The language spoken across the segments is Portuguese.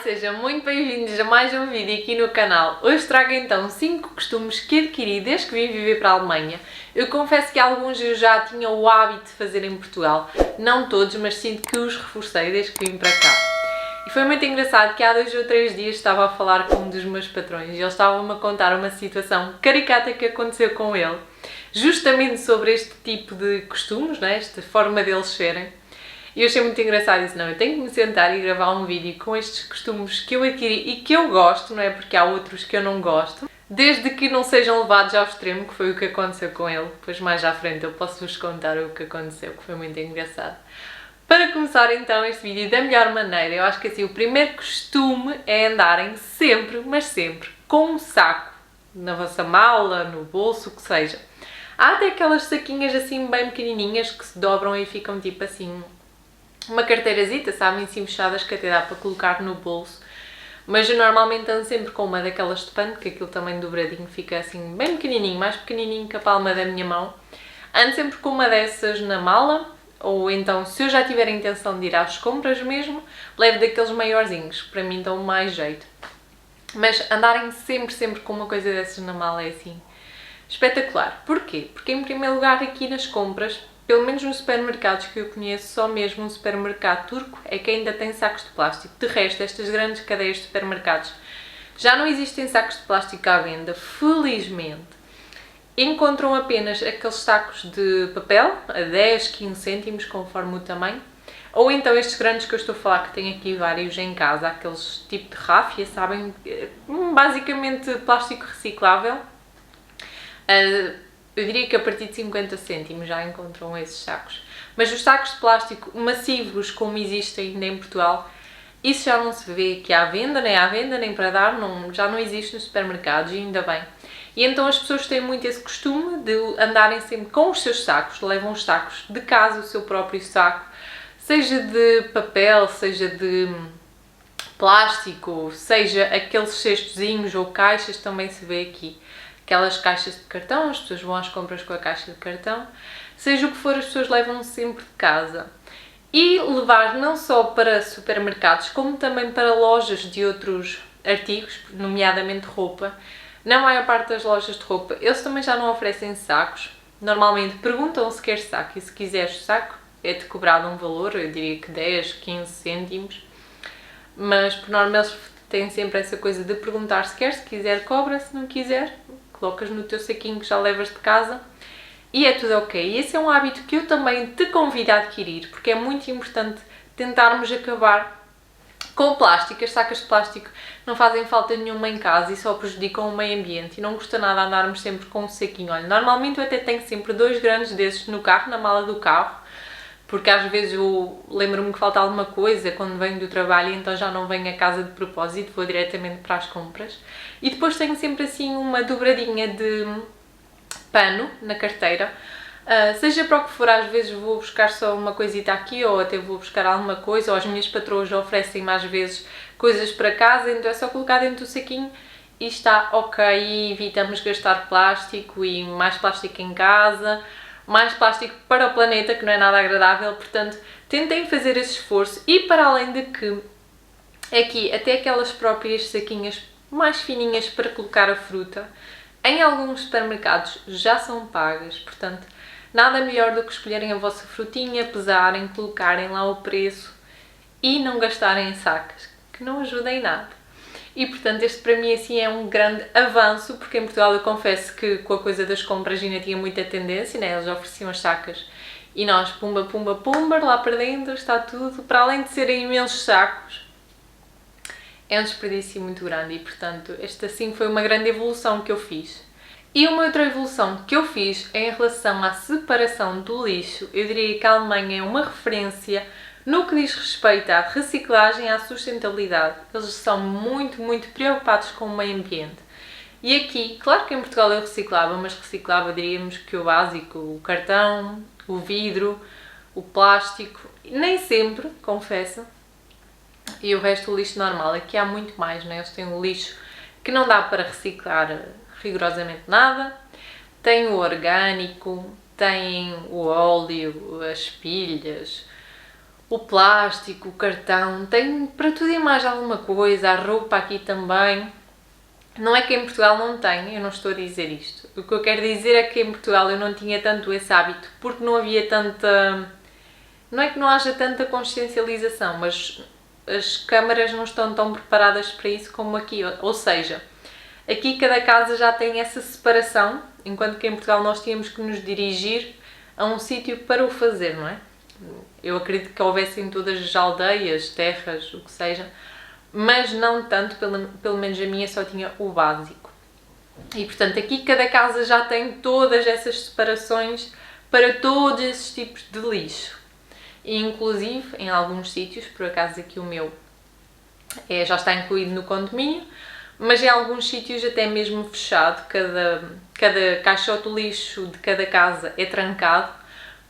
sejam muito bem-vindos a mais um vídeo aqui no canal. Hoje trago então 5 costumes que adquiri desde que vim viver para a Alemanha. Eu confesso que alguns eu já tinha o hábito de fazer em Portugal, não todos, mas sinto que os reforcei desde que vim para cá. E foi muito engraçado que há 2 ou 3 dias estava a falar com um dos meus patrões e ele estava-me a contar uma situação caricata que aconteceu com ele, justamente sobre este tipo de costumes, né? Esta forma deles serem. E eu achei muito engraçado isso, não, eu tenho que me sentar e gravar um vídeo com estes costumes que eu adquiri e que eu gosto, não é? Porque há outros que eu não gosto, desde que não sejam levados ao extremo, que foi o que aconteceu com ele. Depois mais à frente eu posso-vos contar o que aconteceu, que foi muito engraçado. Para começar então este vídeo da melhor maneira, eu acho que assim o primeiro costume é andarem sempre, mas sempre, com um saco na vossa mala, no bolso, o que seja. Há até aquelas saquinhas assim bem pequenininhas que se dobram e ficam tipo assim uma carteirazita, sabem, assim fechadas, que até dá para colocar no bolso. Mas eu normalmente ando sempre com uma daquelas de pano, que aquilo também dobradinho fica assim bem pequenininho, mais pequenininho que a palma da minha mão. Ando sempre com uma dessas na mala, ou então se eu já tiver a intenção de ir às compras mesmo, levo daqueles maiorzinhos, que para mim dão mais jeito. Mas andarem sempre com uma coisa dessas na mala é assim espetacular. Porquê? Porque em primeiro lugar aqui nas compras, pelo menos nos supermercados que eu conheço, só mesmo um supermercado turco é que ainda tem sacos de plástico. De resto, estas grandes cadeias de supermercados já não existem sacos de plástico à venda, felizmente. Encontram apenas aqueles sacos de papel, a 10, 15 cêntimos, conforme o tamanho. Ou então estes grandes que eu estou a falar, que tenho aqui vários em casa, aqueles tipo de ráfia, sabem? Basicamente plástico reciclável. Eu diria que a partir de 50 cêntimos já encontram esses sacos. Mas os sacos de plástico massivos, como existem ainda em Portugal, isso já não se vê aqui à venda, nem para dar, já não existe nos supermercados, e ainda bem. E então as pessoas têm muito esse costume de andarem sempre com os seus sacos, levam os sacos de casa, o seu próprio saco, seja de papel, seja de plástico, seja aqueles cestozinhos ou caixas, também se vê aqui. Aquelas caixas de cartão, as pessoas vão às compras com a caixa de cartão, seja o que for, as pessoas levam sempre de casa. E levar não só para supermercados, como também para lojas de outros artigos, nomeadamente roupa. Na maior parte das lojas de roupa, eles também já não oferecem sacos. Normalmente perguntam se quer saco, e se quiseres saco, é-te cobrado um valor, eu diria que 10, 15 cêntimos. Mas por norma eles têm sempre essa coisa de perguntar se quer, se quiser cobra, se não quiser colocas no teu saquinho que já levas de casa e é tudo ok. E esse é um hábito que eu também te convido a adquirir, porque é muito importante tentarmos acabar com o plástico. As sacas de plástico não fazem falta nenhuma em casa e só prejudicam o meio ambiente, e não custa nada andarmos sempre com um saquinho. Olha, normalmente eu até tenho sempre 2 grandes desses no carro, na mala do carro, porque às vezes eu lembro-me que falta alguma coisa quando venho do trabalho, e então já não venho a casa de propósito, vou diretamente para as compras. E depois tenho sempre assim uma dobradinha de pano na carteira, seja para o que for. Às vezes vou buscar só uma coisita aqui, ou até vou buscar alguma coisa, ou as minhas patroas oferecem-me às vezes coisas para casa, então é só colocar dentro do saquinho e está ok, e evitamos gastar plástico e mais plástico em casa, mais plástico para o planeta, que não é nada agradável. Portanto, tentem fazer esse esforço. E para além de que aqui até aquelas próprias saquinhas mais fininhas para colocar a fruta, em alguns supermercados já são pagas, portanto nada melhor do que escolherem a vossa frutinha, pesarem, colocarem lá o preço e não gastarem em sacas, que não ajudem em nada. E portanto este para mim assim é um grande avanço, porque em Portugal eu confesso que com a coisa das compras ainda tinha muita tendência, né? Eles ofereciam as sacas e nós pumba, lá para dentro está tudo, para além de serem imensos sacos, é um desperdício muito grande. E portanto esta assim foi uma grande evolução que eu fiz. E uma outra evolução que eu fiz é em relação à separação do lixo. Eu diria que a Alemanha é uma referência no que diz respeito à reciclagem e à sustentabilidade. Eles são muito preocupados com o meio ambiente. E aqui, claro que em Portugal eu reciclava, mas reciclava, diríamos que o básico, o cartão, o vidro, o plástico, nem sempre, confesso, e o resto o lixo normal. Aqui há muito mais, né? Eles têm o lixo que não dá para reciclar rigorosamente nada, tem o orgânico, tem o óleo, as pilhas, o plástico, o cartão, tem para tudo e mais alguma coisa, a roupa aqui também. Não é que em Portugal não tem, eu não estou a dizer isto. O que eu quero dizer é que em Portugal eu não tinha tanto esse hábito, porque não havia tanta... Não é que não haja tanta consciencialização, mas as câmaras não estão tão preparadas para isso como aqui. Ou seja, aqui cada casa já tem essa separação, enquanto que em Portugal nós tínhamos que nos dirigir a um sítio para o fazer, não é? Eu acredito que houvesse em todas as aldeias, terras, o que seja, mas não tanto, pelo menos a minha só tinha o básico. E portanto aqui cada casa já tem todas essas separações para todos esses tipos de lixo. E inclusive em alguns sítios, por acaso aqui o meu já está incluído no condomínio, mas em alguns sítios até mesmo fechado, cada caixote de lixo de cada casa é trancado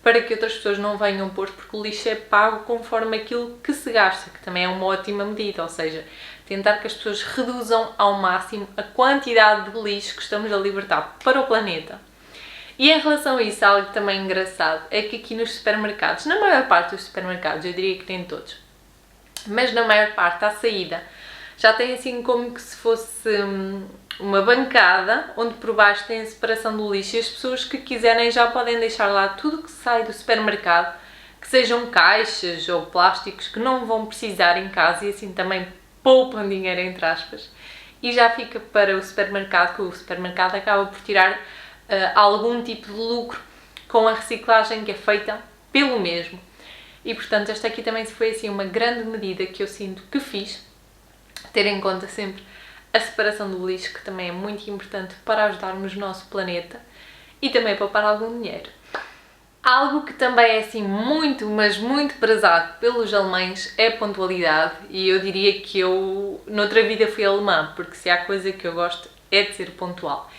para que outras pessoas não venham pôr, porque o lixo é pago conforme aquilo que se gasta, que também é uma ótima medida, ou seja, tentar que as pessoas reduzam ao máximo a quantidade de lixo que estamos a libertar para o planeta. E em relação a isso, algo também engraçado é que aqui nos supermercados, na maior parte dos supermercados, eu diria que nem todos, mas na maior parte, à saída, já tem assim como que se fosse uma bancada onde por baixo tem a separação do lixo e as pessoas que quiserem já podem deixar lá tudo que sai do supermercado, que sejam caixas ou plásticos que não vão precisar em casa e assim também poupam dinheiro, entre aspas, e já fica para o supermercado, que o supermercado acaba por tirar algum tipo de lucro com a reciclagem que é feita pelo mesmo. E portanto esta aqui também foi assim uma grande medida que eu sinto que fiz, ter em conta sempre a separação do lixo, que também é muito importante para ajudarmos o nosso planeta e também poupar algum dinheiro. Algo que também é assim muito, mas muito prezado pelos alemães é a pontualidade, e eu diria que eu noutra vida fui alemã, porque se há coisa que eu gosto é de ser pontual.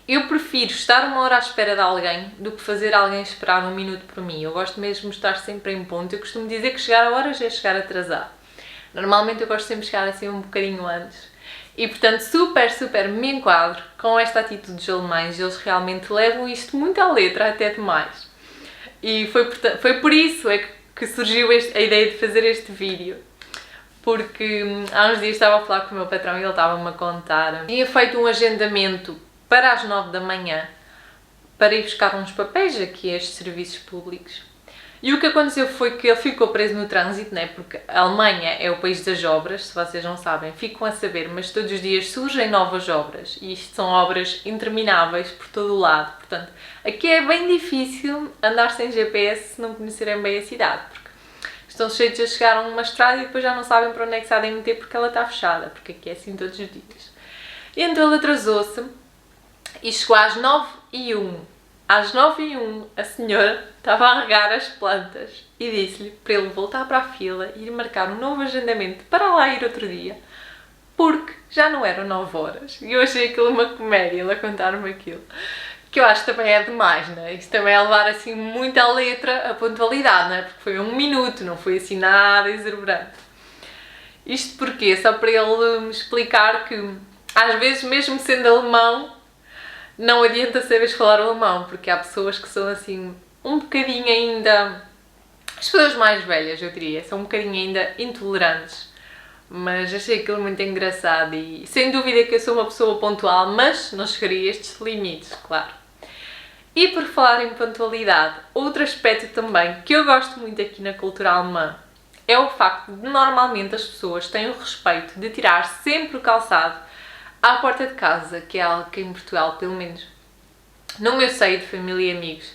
Eu prefiro estar uma hora à espera de alguém do que fazer alguém esperar um minuto por mim. Eu gosto mesmo de estar sempre em ponto. Eu costumo dizer que chegar a horas é chegar atrasado. Normalmente eu gosto sempre de chegar assim um bocadinho antes. E portanto super me enquadro com esta atitude dos alemães. Eles realmente levam isto muito à letra, até demais. E foi por isso que surgiu a ideia de fazer este vídeo. Porque há uns dias estava a falar com o meu patrão e ele estava-me a contar. Tinha feito um agendamento para as 9 da manhã para ir buscar uns papéis aqui a estes serviços públicos. E o que aconteceu foi que ele ficou preso no trânsito, né? Porque a Alemanha é o país das obras, se vocês não sabem, ficam a saber, mas todos os dias surgem novas obras e isto são obras intermináveis por todo o lado. Portanto, aqui é bem difícil andar sem GPS se não conhecerem bem a cidade, porque estão sujeitos a chegar a uma estrada e depois já não sabem para onde é que se há de meter porque ela está fechada, porque aqui é assim todos os dias. E então ele atrasou-se e chegou às 9h01. Às 9h01 a senhora estava a regar as plantas e disse-lhe para ele voltar para a fila e ir marcar um novo agendamento para lá ir outro dia, porque já não eram 9 horas. E eu achei aquilo uma comédia, ele a contar-me aquilo. Que eu acho que também é demais, não é? Isso também é levar assim muito à letra a pontualidade, não é? Porque foi um minuto, não foi assim nada exuberante. Isto porquê? Só para ele me explicar que às vezes, mesmo sendo alemão, não adianta saberes falar alemão, porque há pessoas que são assim um bocadinho ainda... As pessoas mais velhas, eu diria, são um bocadinho ainda intolerantes. Mas achei aquilo muito engraçado e sem dúvida que eu sou uma pessoa pontual, mas não chegaria a estes limites, claro. E por falar em pontualidade, outro aspecto também que eu gosto muito aqui na cultura alemã é o facto de normalmente as pessoas têm o respeito de tirar sempre o calçado à porta de casa, que é algo que em Portugal, pelo menos no meu seio de família e amigos,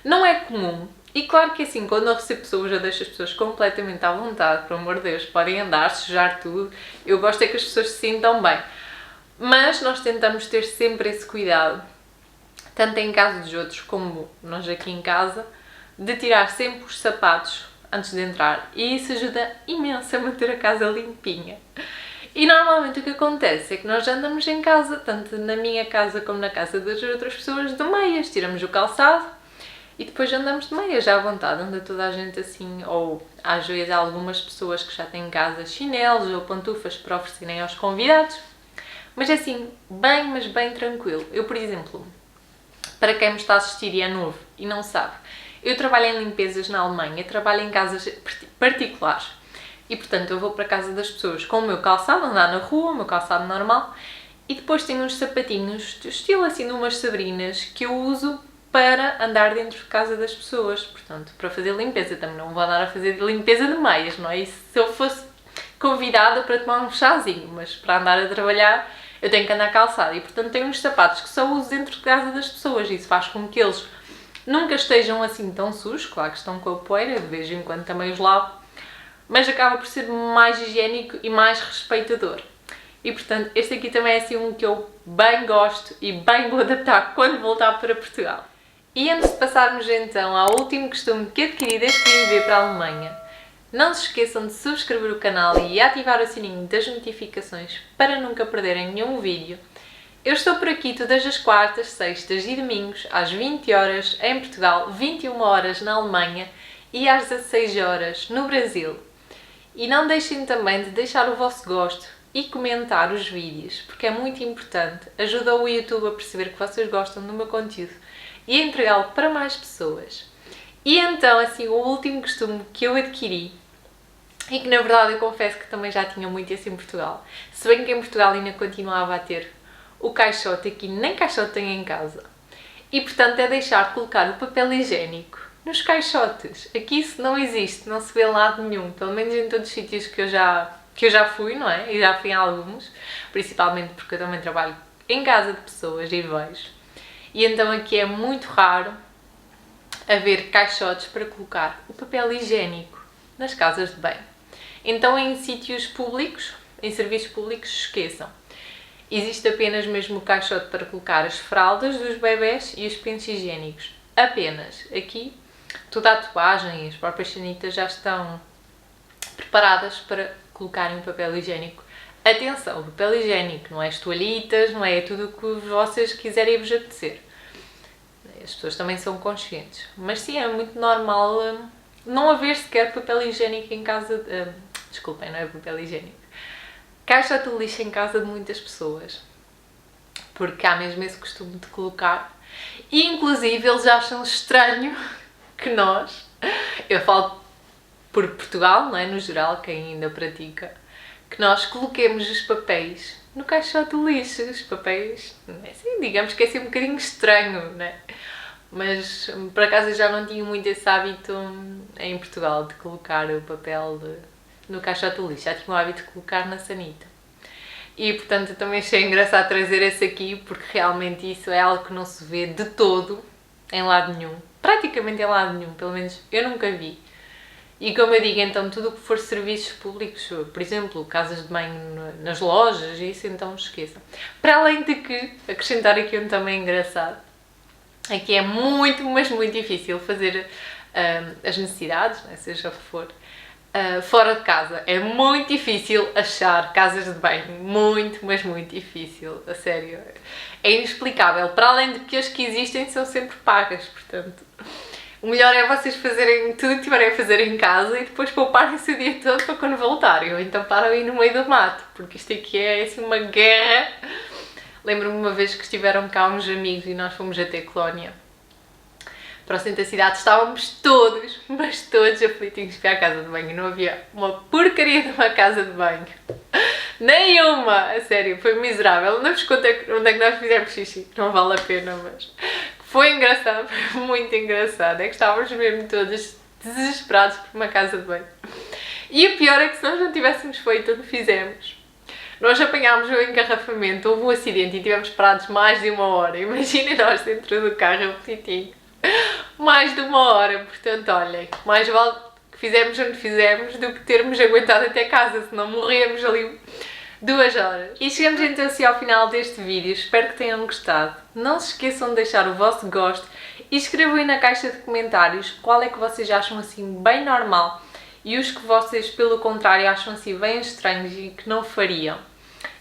não é comum. E claro que assim, quando eu recebo pessoas, eu deixo as pessoas completamente à vontade, por amor de Deus, podem andar, sujar tudo, eu gosto é que as pessoas se sintam bem. Mas nós tentamos ter sempre esse cuidado, tanto em casa dos outros como nós aqui em casa, de tirar sempre os sapatos antes de entrar. E isso ajuda imenso a manter a casa limpinha. E normalmente o que acontece é que nós andamos em casa, tanto na minha casa como na casa das outras pessoas, de meias. Tiramos o calçado e depois andamos de meias, já à vontade. Anda toda a gente assim, ou às vezes há algumas pessoas que já têm em casa chinelos ou pantufas para oferecerem aos convidados. Mas é assim, bem, mas bem tranquilo. Eu, por exemplo, para quem me está a assistir e é novo e não sabe, Eu trabalho em limpezas na Alemanha, trabalho em casas particulares. E, portanto, eu vou para a casa das pessoas com o meu calçado, andar na rua, o meu calçado normal, e depois tenho uns sapatinhos, estilo assim de umas sabrinas, que eu uso para andar dentro de casa das pessoas. Portanto, para fazer limpeza. Também não vou andar a fazer limpeza de meias, não é? E se eu fosse convidada para tomar um chazinho, mas para andar a trabalhar eu tenho que andar calçada. E, portanto, tenho uns sapatos que só uso dentro de casa das pessoas. Isso faz com que eles nunca estejam assim tão sujos. Claro que estão com a poeira, de vez em quando também os lavo, mas acaba por ser mais higiênico e mais respeitador. E, portanto, este aqui também é assim um que eu bem gosto e bem vou adaptar quando voltar para Portugal. E antes de passarmos então ao último costume que adquiri desde que vim ver para a Alemanha, não se esqueçam de subscrever o canal e ativar o sininho das notificações para nunca perderem nenhum vídeo. Eu estou por aqui todas as quartas, sextas e domingos às 20 horas em Portugal, 21 horas na Alemanha e às 16 horas no Brasil. E não deixem também de deixar o vosso gosto e comentar os vídeos, porque é muito importante, ajuda o YouTube a perceber que vocês gostam do meu conteúdo e a entregá-lo para mais pessoas. E então, assim, o último costume que eu adquiri, e que na verdade eu confesso que também já tinha muito esse em Portugal, se bem que em Portugal ainda continuava a ter o caixote, aqui nem caixote tenho em casa, e portanto é deixar de colocar o papel higiênico nos caixotes. Aqui isso não existe, não se vê em lado nenhum, pelo menos em todos os sítios que eu já fui, não é? E já fui em alguns, principalmente porque eu também trabalho em casa de pessoas e vejo. E então aqui é muito raro haver caixotes para colocar o papel higiênico nas casas de banho. Então em sítios públicos, em serviços públicos, esqueçam. Existe apenas mesmo o caixote para colocar as fraldas dos bebés e os pensos higiênicos. Apenas. Aqui toda a tatuagem e as próprias sanitas já estão preparadas para colocarem o papel higiênico. Atenção, o papel higiênico não é as toalhitas, não é tudo o que vocês quiserem vos apetecer. As pessoas também são conscientes. Mas sim, é muito normal não haver sequer papel higiênico em casa... desculpem, não é papel higiênico. Caixa de lixo em casa de muitas pessoas. Porque há mesmo esse costume de colocar. E inclusive eles acham estranho que nós... Eu falo por Portugal, não é? No geral, quem ainda pratica, que nós coloquemos os papéis no caixote de lixo. Os papéis, assim, digamos que é assim um bocadinho estranho, não é? Mas por acaso eu já não tinha muito esse hábito em Portugal de colocar o papel no caixote de lixo. Já tinha o hábito de colocar na sanita. E portanto eu também achei engraçado trazer esse aqui, porque realmente isso é algo que não se vê de todo em lado nenhum. Praticamente em lado nenhum, pelo menos eu nunca vi. E como eu digo, então, tudo o que for serviços públicos, por exemplo, casas de banho nas lojas, isso então esqueçam. Para além de que, acrescentar aqui um também engraçado, aqui é muito, mas muito difícil fazer as necessidades, né, seja o que for, fora de casa. É muito difícil achar casas de banho, muito, mas muito difícil, a sério. É inexplicável, para além de que as que existem são sempre pagas, portanto... O melhor é vocês fazerem tudo o que tiverem a fazer em casa e depois pouparem-se o dia todo para quando voltarem, ou então param aí no meio do mato, porque isto aqui é assim uma guerra. Lembro-me uma vez que estiveram cá uns amigos e nós fomos até Colónia, para o centro da cidade, estávamos todos, mas todos aflitinhos para a casa de banho, não havia uma porcaria de uma casa de banho. Nenhuma! A sério, foi miserável. Não vos contei onde é que nós fizemos xixi, não vale a pena, mas... Foi engraçado, foi muito engraçado. É que estávamos mesmo todos desesperados por uma casa de banho. E o pior é que se nós não tivéssemos feito o que fizemos, nós apanhámos o engarrafamento, houve um acidente e tivemos parados mais de 1 hora. Imaginem nós dentro do carro, aflitinhos. Mais de 1 hora. Portanto, olhem, mais vale que fizemos onde fizemos do que termos aguentado até casa, senão morríamos ali 2 horas. E chegamos então assim ao final deste vídeo, espero que tenham gostado. Não se esqueçam de deixar o vosso gosto e escrevam aí na caixa de comentários qual é que vocês acham assim bem normal e os que vocês pelo contrário acham assim bem estranhos e que não fariam.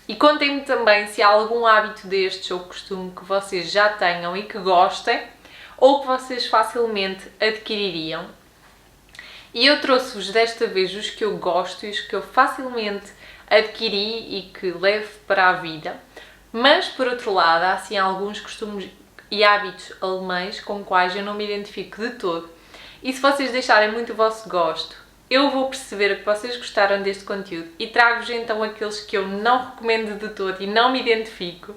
E contem-me também se há algum hábito destes ou costume que vocês já tenham e que gostem ou que vocês facilmente adquiririam. E eu trouxe-vos desta vez os que eu gosto e os que eu facilmente adquiri e que levo para a vida, mas por outro lado há assim alguns costumes e hábitos alemães com quais eu não me identifico de todo E se vocês deixarem muito o vosso gosto, eu vou perceber que vocês gostaram deste conteúdo e trago-vos então aqueles que eu não recomendo de todo e não me identifico.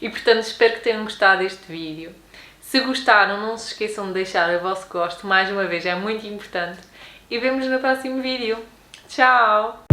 E portanto espero que tenham gostado deste vídeo. Se gostaram, não se esqueçam de deixar o vosso gosto, mais uma vez, é muito importante. E vemo-nos no próximo vídeo. Tchau!